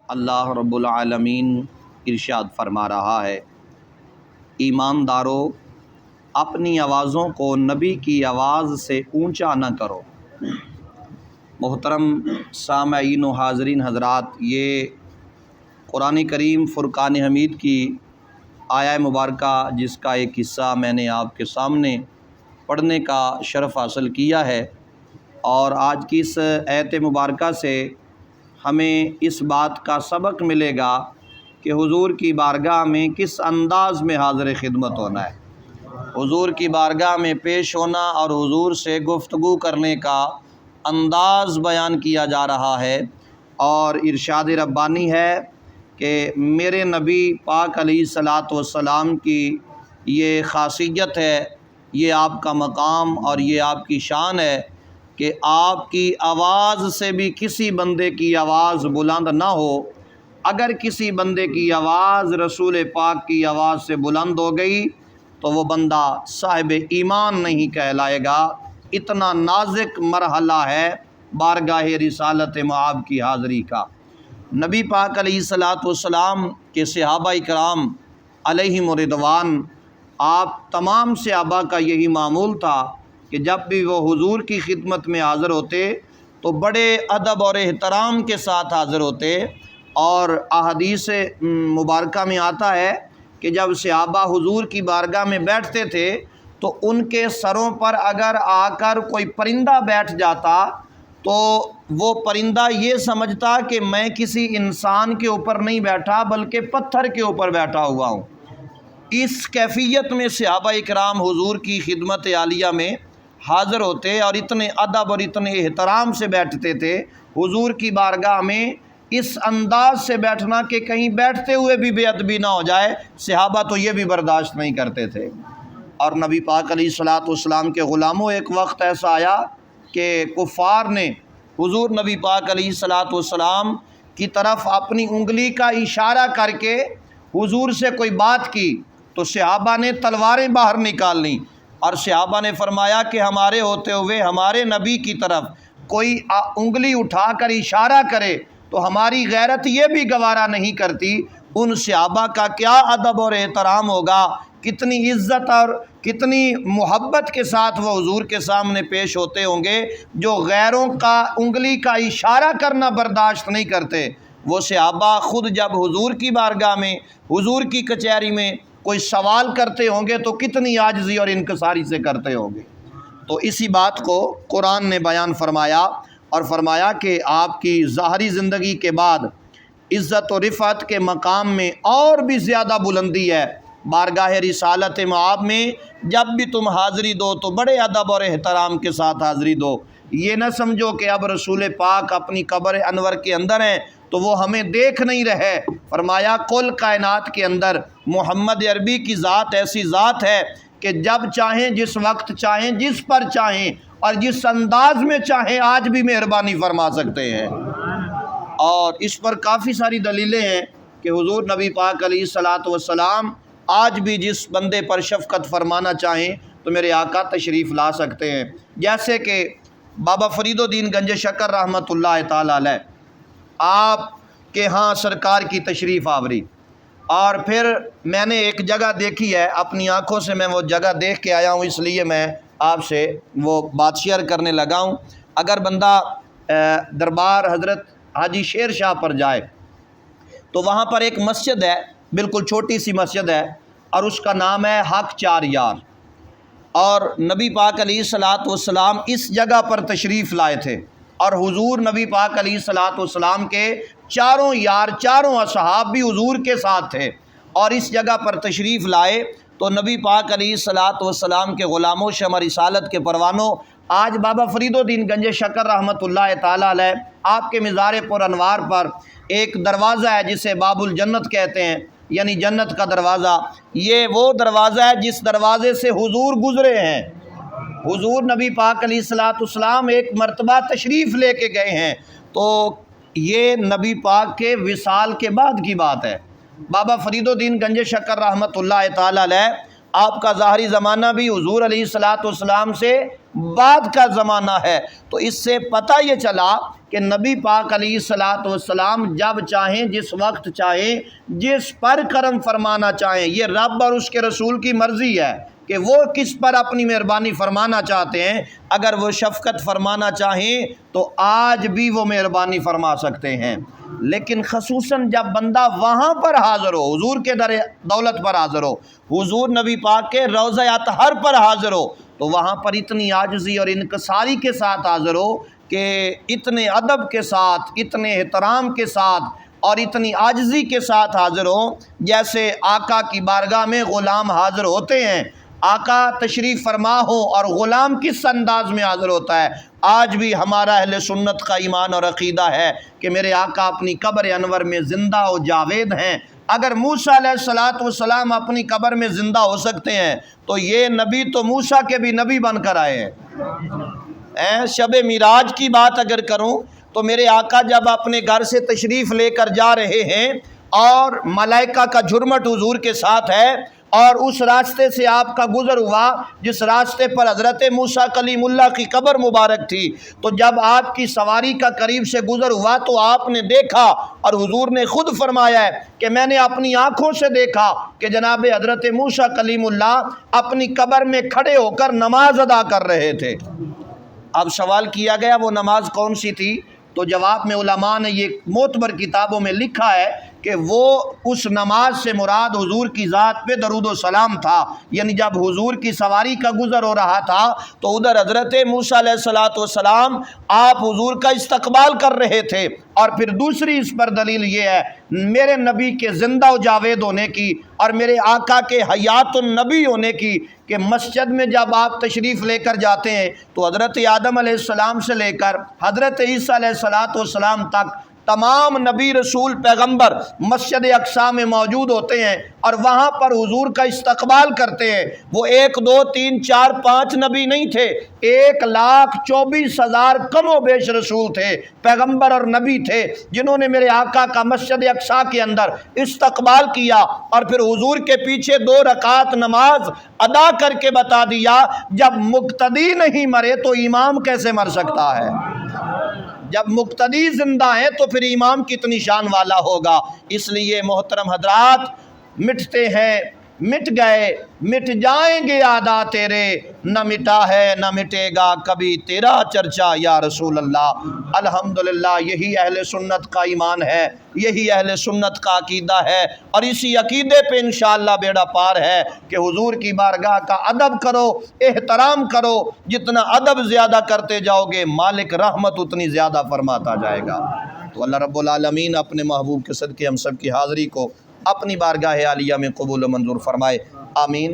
اللہ رب العالمین ارشاد فرما رہا ہے، ایماندارو اپنی آوازوں کو نبی کی آواز سے اونچا نہ کرو۔ محترم سامعین و حاضرین حضرات، یہ قرآن کریم فرقان حمید کی آیہ مبارکہ جس کا ایک حصہ میں نے آپ کے سامنے پڑھنے کا شرف حاصل کیا ہے، اور آج کی اس آیت مبارکہ سے ہمیں اس بات کا سبق ملے گا کہ حضور کی بارگاہ میں کس انداز میں حاضر خدمت ہونا ہے، حضور کی بارگاہ میں پیش ہونا اور حضور سے گفتگو کرنے کا انداز بیان کیا جا رہا ہے۔ اور ارشاد ربانی ہے کہ میرے نبی پاک علیہ الصلاۃ والسلام کی یہ خاصیت ہے، یہ آپ کا مقام اور یہ آپ کی شان ہے کہ آپ کی آواز سے بھی کسی بندے کی آواز بلند نہ ہو۔ اگر کسی بندے کی آواز رسول پاک کی آواز سے بلند ہو گئی تو وہ بندہ صاحب ایمان نہیں کہلائے گا۔ اتنا نازک مرحلہ ہے بارگاہ رسالت معاب کی حاضری کا۔ نبی پاک علیہ الصلاۃ والسلام کے صحابہ کرام علیہم رضوان، آپ تمام صحابہ کا یہی معمول تھا کہ جب بھی وہ حضور کی خدمت میں حاضر ہوتے تو بڑے ادب اور احترام کے ساتھ حاضر ہوتے، اور احادیث مبارکہ میں آتا ہے کہ جب صحابہ حضور کی بارگاہ میں بیٹھتے تھے تو ان کے سروں پر اگر آ کر کوئی پرندہ بیٹھ جاتا تو وہ پرندہ یہ سمجھتا کہ میں کسی انسان کے اوپر نہیں بیٹھا بلکہ پتھر کے اوپر بیٹھا ہوا ہوں۔ اس کیفیت میں صحابہ کرام حضور کی خدمت عالیہ میں حاضر ہوتے اور اتنے ادب اور اتنے احترام سے بیٹھتے تھے۔ حضور کی بارگاہ میں اس انداز سے بیٹھنا کہ کہیں بیٹھتے ہوئے بھی بے ادبی نہ ہو جائے، صحابہ تو یہ بھی برداشت نہیں کرتے تھے۔ اور نبی پاک علیہ الصلاۃ والسلام کے غلاموں، ایک وقت ایسا آیا کہ کفار نے حضور نبی پاک علیہ الصلاۃ والسلام کی طرف اپنی انگلی کا اشارہ کر کے حضور سے کوئی بات کی تو صحابہ نے تلواریں باہر نکال لیں، اور صحابہ نے فرمایا کہ ہمارے ہوتے ہوئے ہمارے نبی کی طرف کوئی انگلی اٹھا کر اشارہ کرے تو ہماری غیرت یہ بھی گوارا نہیں کرتی۔ ان صحابہ کا کیا ادب اور احترام ہوگا، کتنی عزت اور کتنی محبت کے ساتھ وہ حضور کے سامنے پیش ہوتے ہوں گے، جو غیروں کا انگلی کا اشارہ کرنا برداشت نہیں کرتے۔ وہ صحابہ خود جب حضور کی بارگاہ میں، حضور کی کچہری میں کوئی سوال کرتے ہوں گے تو کتنی عاجزی اور انکساری سے کرتے ہوں گے۔ تو اسی بات کو قرآن نے بیان فرمایا، اور فرمایا کہ آپ کی ظاہری زندگی کے بعد عزت و رفعت کے مقام میں اور بھی زیادہ بلندی ہے۔ بارگاہ رسالت معاب میں جب بھی تم حاضری دو تو بڑے ادب اور احترام کے ساتھ حاضری دو۔ یہ نہ سمجھو کہ اب رسول پاک اپنی قبر انور کے اندر ہیں تو وہ ہمیں دیکھ نہیں رہے۔ فرمایا کل کائنات کے اندر محمد عربی کی ذات ایسی ذات ہے کہ جب چاہیں، جس وقت چاہیں، جس پر چاہیں اور جس انداز میں چاہیں آج بھی مہربانی فرما سکتے ہیں۔ اور اس پر کافی ساری دلیلیں ہیں کہ حضور نبی پاک علیہ الصلاۃ والسلام آج بھی جس بندے پر شفقت فرمانا چاہیں تو میرے آقا تشریف لا سکتے ہیں۔ جیسے کہ بابا فرید الدین گنج شکر رحمۃ اللہ تعالی علیہ، آپ کے ہاں سرکار کی تشریف آوری، اور پھر میں نے ایک جگہ دیکھی ہے، اپنی آنکھوں سے میں وہ جگہ دیکھ کے آیا ہوں، اس لیے میں آپ سے وہ بات شیئر کرنے لگا ہوں۔ اگر بندہ دربار حضرت حاجی شیر شاہ پر جائے تو وہاں پر ایک مسجد ہے، بالکل چھوٹی سی مسجد ہے، اور اس کا نام ہے حق چار یار۔ اور نبی پاک علیہ الصلاۃ والسلام اس جگہ پر تشریف لائے تھے، اور حضور نبی پاک علیہ الصلاۃ والسلام کے چاروں یار، چاروں اصحاب بھی حضور کے ساتھ تھے، اور اس جگہ پر تشریف لائے تو نبی پاک علیہ الصلاۃ والسلام کے غلاموں، شمع رسالت کے پروانوں، آج بابا فرید الدین گنج شکر رحمۃ اللہ تعالی علیہ آپ کے مزار پر انوار پر ایک دروازہ ہے جسے باب الجنت کہتے ہیں، یعنی جنت کا دروازہ۔ یہ وہ دروازہ ہے جس دروازے سے حضور گزرے ہیں۔ حضور نبی پاک علیہ الصلاۃ والسلام ایک مرتبہ تشریف لے کے گئے ہیں، تو یہ نبی پاک کے وصال کے بعد کی بات ہے۔ بابا فرید الدین گنج شکر رحمۃ اللہ تعالی علیہ آپ کا ظاہری زمانہ بھی حضور علیہ الصلوۃ والسلام سے بعد کا زمانہ ہے۔ تو اس سے پتہ یہ چلا کہ نبی پاک علیہ الصلوۃ والسلام جب چاہیں، جس وقت چاہیں، جس پر کرم فرمانا چاہیں، یہ رب اور اس کے رسول کی مرضی ہے کہ وہ کس پر اپنی مہربانی فرمانا چاہتے ہیں۔ اگر وہ شفقت فرمانا چاہیں تو آج بھی وہ مہربانی فرما سکتے ہیں، لیکن خصوصاً جب بندہ وہاں پر حاضر ہو، حضور کے در دولت پر حاضر ہو، حضور نبی پاک کے روضہ اطہر پر حاضر ہو، تو وہاں پر اتنی عاجزی اور انکساری کے ساتھ حاضر ہو کہ اتنے ادب کے ساتھ، اتنے احترام کے ساتھ اور اتنی عاجزی کے ساتھ حاضر ہو جیسے آقا کی بارگاہ میں غلام حاضر ہوتے ہیں۔ آقا تشریف فرما ہو اور غلام کس انداز میں حاضر ہوتا ہے۔ آج بھی ہمارا اہل سنت کا ایمان اور عقیدہ ہے کہ میرے آقا اپنی قبر انور میں زندہ و جاوید ہیں۔ اگر موسیٰ علیہ الصلوۃ والسلام اپنی قبر میں زندہ ہو سکتے ہیں تو یہ نبی تو موسیٰ کے بھی نبی بن کر آئے ہیں۔ شب معراج کی بات اگر کروں تو میرے آقا جب اپنے گھر سے تشریف لے کر جا رہے ہیں اور ملائکہ کا جھرمٹ حضور کے ساتھ ہے، اور اس راستے سے آپ کا گزر ہوا جس راستے پر حضرت موسیٰ کلیم اللہ کی قبر مبارک تھی، تو جب آپ کی سواری کا قریب سے گزر ہوا تو آپ نے دیکھا، اور حضور نے خود فرمایا ہے کہ میں نے اپنی آنکھوں سے دیکھا کہ جناب حضرت موسیٰ کلیم اللہ اپنی قبر میں کھڑے ہو کر نماز ادا کر رہے تھے۔ اب سوال کیا گیا وہ نماز کون سی تھی؟ تو جواب میں علماء نے یہ معتبر کتابوں میں لکھا ہے کہ وہ اس نماز سے مراد حضور کی ذات پہ درود و سلام تھا، یعنی جب حضور کی سواری کا گزر ہو رہا تھا تو ادھر حضرت موسیٰ علیہ الصلوۃ والسلام آپ حضور کا استقبال کر رہے تھے۔ اور پھر دوسری اس پر دلیل یہ ہے میرے نبی کے زندہ و جاوید ہونے کی اور میرے آقا کے حیات النبی ہونے کی، کہ مسجد میں جب آپ تشریف لے کر جاتے ہیں تو حضرت آدم علیہ السلام سے لے کر حضرت عیسیٰ علیہ الصلوۃ والسلام تک تمام نبی رسول پیغمبر مسجد اقصیٰ میں موجود ہوتے ہیں اور وہاں پر حضور کا استقبال کرتے ہیں۔ وہ 1 2 3 4 5 نبی نہیں تھے، 1,24,000 کم و بیش رسول تھے، پیغمبر اور نبی تھے، جنہوں نے میرے آقا کا مسجد اقصیٰ کے اندر استقبال کیا اور پھر حضور کے پیچھے 2 رکعت نماز ادا کر کے بتا دیا جب مقتدی نہیں مرے تو امام کیسے مر سکتا ہے؟ جب مقتدی زندہ ہیں تو پھر امام کتنی شان والا ہوگا۔ اس لیے محترم حضرات، مٹتے ہیں، مٹ گئے، مٹ جائیں گے ادا تیرے، نہ مٹا ہے نہ مٹے گا کبھی تیرا چرچا یا رسول اللہ۔ الحمدللہ یہی اہل سنت کا ایمان ہے، یہی اہل سنت کا عقیدہ ہے، اور اسی عقیدے پہ انشاءاللہ بیڑا پار ہے کہ حضور کی بارگاہ کا ادب کرو، احترام کرو، جتنا ادب زیادہ کرتے جاؤ گے مالک رحمت اتنی زیادہ فرماتا جائے گا۔ تو اللہ رب العالمین اپنے محبوب کے صدقے ہم سب کی حاضری کو اپنی بارگاہ عالیہ میں قبول و منظور فرمائے، آمین۔